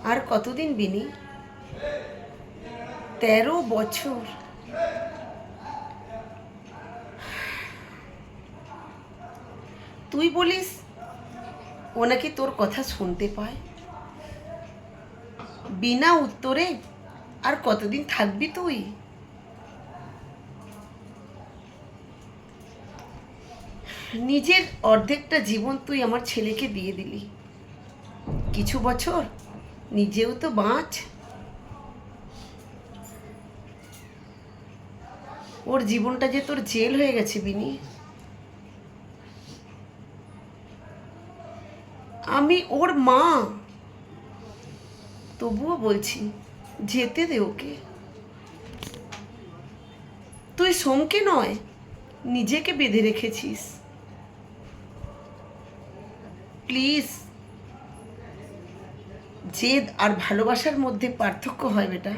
আর কতদিন বিনি? 13 বছর। তুই বলিস ও নাকি তোর কথা শুনতে পায়? বিনা উত্তরে আর কতদিন থাকবি তুই? নিজের অর্ধেকটা জীবন তুই আমার ছেলেকে দিয়ে দিলি। কিছু বছর নিজেও তো বাঁচ। ওর জীবনটা যে তোর জেল হয়ে গেছে বিনি। আমি ওর মা, তবুও বলছি যেতে দে ওকে। তুই সোমকে নয়, নিজেকে বেঁধে রেখেছিস। প্লিজ। জেদ আর ভালোবাসার মধ্যে পার্থক্য হয় বেটা।